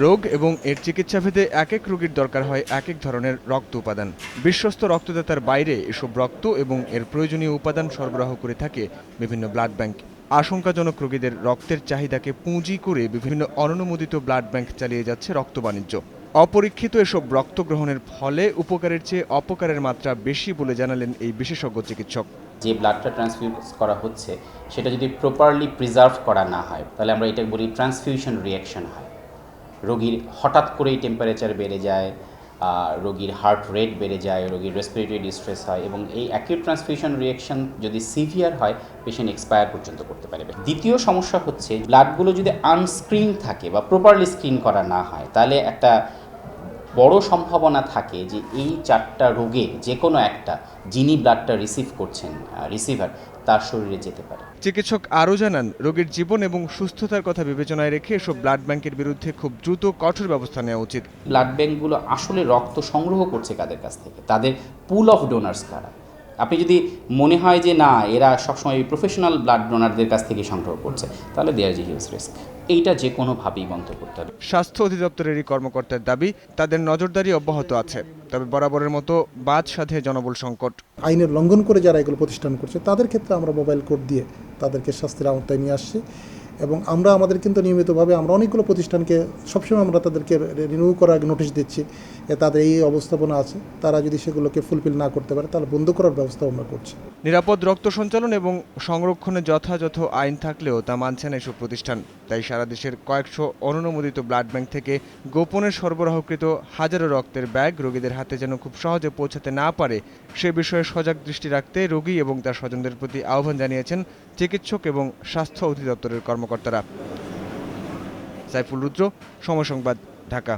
রোগ এবং এর চিকিৎসাভেদে এক এক রোগীর দরকার হয় এক এক ধরনের রক্ত উপাদান। বিশ্বস্ত রক্তদাতার বাইরে এসব রক্ত এবং এর প্রয়োজনীয় উপাদান সরবরাহ করে থাকে বিভিন্ন ব্লাড ব্যাংক। আশঙ্কাজনক রোগীদের রক্তের চাহিদাকে পুঁজি করে বিভিন্ন অননুমোদিত ব্লাড ব্যাংক চালিয়ে যাচ্ছে রক্ত বাণিজ্য। অপরীক্ষিত এসব রক্ত গ্রহণের ফলে উপকারের চেয়ে অপকারের মাত্রা বেশি বলে জানালেন এই বিশেষজ্ঞ চিকিৎসক। যে ব্লাডটা ট্রান্সফিউজ করা হচ্ছে সেটা যদি প্রপারলি প্রিজার্ভ করা না হয় তাহলে আমরা এটা বলি ট্রান্সফিউশন রিঅ্যাকশন হয়। রোগীর হঠাৎ করেই টেম্পারেচার বেড়ে যায়, রোগীর হার্ট রেট বেড়ে যায়, রোগীর রেসপিরেটরি ডিস্ট্রেস হয় এবং এই অ্যাকিউট ট্রান্সফিউশন রিঅ্যাকশন যদি সিভিয়ার হয় পেশেন্ট এক্সপায়ার পর্যন্ত করতে পারে। দ্বিতীয় সমস্যা হচ্ছে ব্লাডগুলো যদি আনস্ক্রিন থাকে বা প্রপারলি স্ক্রিন করা না হয় তাহলে একটা বড় সম্ভাবনা থাকে যে এই 4টা রোগের যে কোনো একটা যিনি ব্লাডটা রিসিভ করছেন রিসিভার তার শরীরে যেতে পারে। চিকিৎসক আরও জানান, রোগীর জীবন এবং সুস্থতার কথা বিবেচনায় রেখে এসব ব্লাড ব্যাংকের বিরুদ্ধে খুব দ্রুত কঠোর ব্যবস্থা নেওয়া উচিত। ব্লাড ব্যাংকগুলো আসলে রক্ত সংগ্রহ করছে কাদের কাছ থেকে, তাদের পুল অফ ডোনার্স কারা। আপনি যদি মনে হয় যে না এরা সবসময় প্রফেশনাল ব্লাড ডোনারদের কাছ থেকে সংগ্রহ করছে তাহলে দেয়ার ইজ হিউজ রিস্ক। এইটা যে কোনোভাবেই বন্ধ করতে হবে। স্বাস্থ্য অধিদপ্তরেরই কর্মকর্তার দাবি, তাদের নজরদারি অব্যাহত আছে, তবে বরাবরের মতো বাদ সাধে জনবল সংকট। আইনের লঙ্ঘন করে যারা এগুলো প্রতিষ্ঠান করছে তাদের ক্ষেত্রে আমরা মোবাইল কোড দিয়ে তাদেরকে শাস্তির আওতায় নিয়ে আসছি এবং আমরা আমাদের কিন্তু নিয়মিতভাবে আমরা অনেকগুলো প্রতিষ্ঠানকে সবসময় আমরা তাদেরকে রিনিউ করার নোটিশ দিচ্ছি, তাদের এই অবস্থাপনা আছে, তারা যদি সেগুলোকে ফুলফিল না করতে পারে তাহলে বন্ধ করার ব্যবস্থা আমরা করছি। নিরাপদ রক্ত সঞ্চালন এবং সংরক্ষণে যথাযথ আইন থাকলেও তা মানছে না এসব প্রতিষ্ঠান। তাই সারা দেশের কয়েকশো অনুমোদিত ব্লাড ব্যাংক থেকে গোপনে সরবরাহকৃত হাজারো রক্তের ব্যাগ রোগীদের হাতে যেন খুব সহজে পৌঁছাতে না পারে সে বিষয়ে সজাগ দৃষ্টি রাখতে রোগী এবং তার স্বজনদের প্রতি আহ্বান জানিয়েছেন চিকিৎসক এবং স্বাস্থ্য অধিদপ্তরের কর্মকর্তারা। সাইফুল রুদ্র, সময় সংবাদ, ঢাকা।